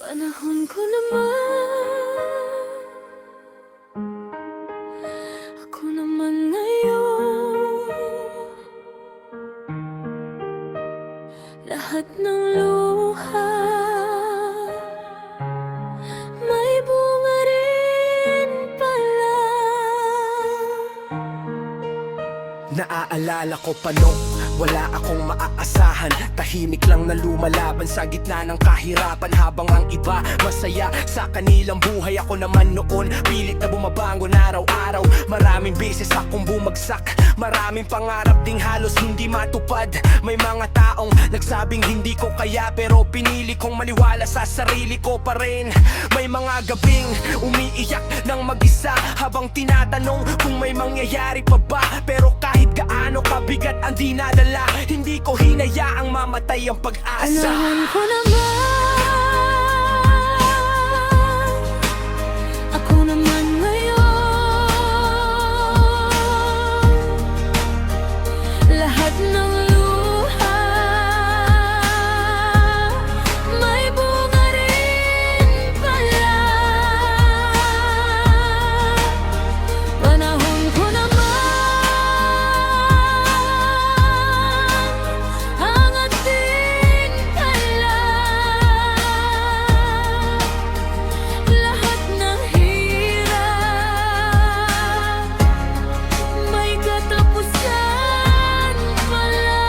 Panahon ko naman, ako naman ngayon. Lahat ng luha may bunga rin pala. Naaalala ko pa nung wala akong maaasahan, tahimik lang na lumalaban sa gitna ng kahirapan. Habang ang iba masaya sa kanilang buhay, ako naman noon pilit na bumabangon araw-araw. Maraming beses akong bumagsak, maraming pangarap ding halos hindi matupad. May mga taong nagsabing hindi ko kaya, pero pinili kong maniwala sa sarili ko pa rin. May mga gabing umiiyak ng mag-isa, habang tinatanong kung may mangyayari pa ba. Pero kahit gaano kabigat ang dinadala, hindi ko hinayaang mamatay ang pag-asa. Panahon ko naman, ako naman ngayon. Lahat ng luha may bunga rin pala. Panahon ko naman, angat din pala. Lahat ng hirap may katapusan pala.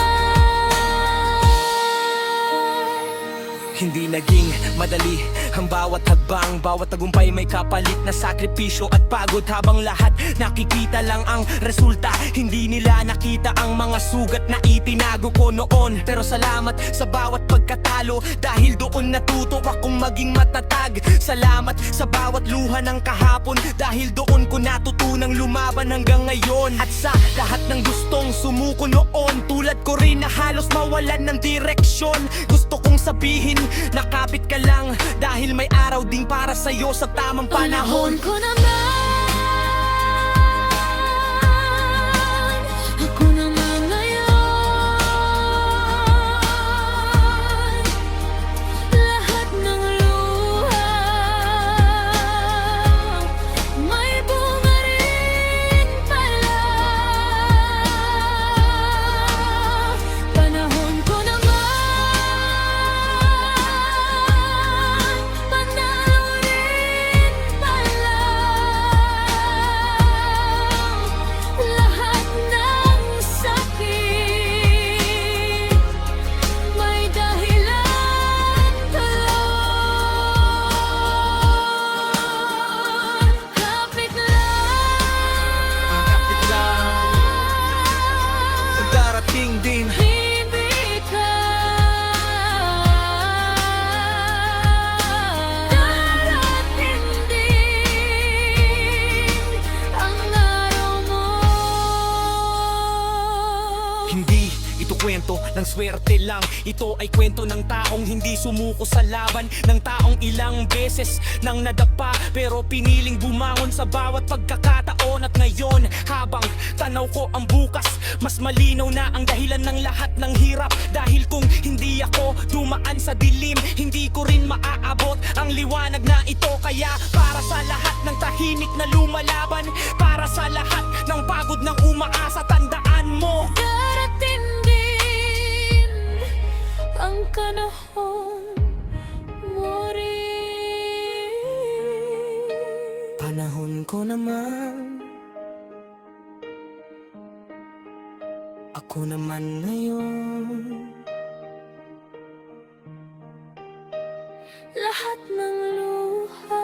Hindi naging madali ang bawat hakbang, bawat tagumpay may kapalit na sakripisyo at pagod. Habang lahat nakikita lang ang resulta, hindi nila nakita ang mga sugat na itinago ko noon. Pero salamat sa bawat pagkatalo, dahil doon natuto akong maging matatag. Salamat sa bawat luha ng kahapon, dahil doon ko natutunang lumaban hanggang ngayon. At sa lahat ng gustong sumuko noon, tulad ko rin na halos mawalan ng direksyon, gusto kong sabihin, nakapit ka lang, dahil may araw ding para sa'yo sa tamang panahon. Panahon ko naman, ako naman ngayon. Lahat ng luha may bunga rin pala. Panahon ko naman, panalo rin pala. Lahat ng sakit may dahilan tuloy. Kapit lang, Darating din ibig ka. Darating din ang araw mo. Hindi ito kwento ng swerte lang, ito ay kwento ng taong hindi sumuko sa laban, ng taong ilang beses nang nadapa pero piniling bumangon sa bawat pagkakataon. At ngayon, habang tanaw ko ang bukas, mas malinaw na ang dahilan ng lahat ng hirap. Dahil kung hindi ako dumaan sa dilim, hindi ko rin maaabot ang liwanag na ito. Kaya para sa lahat ng tahimik na lumalaban, para sa lahat ng pagod ng umaasa, tandaan mo, Darating din ang panahon mo rin. panahon ko naman, ako naman ngayon. Lahat ng luha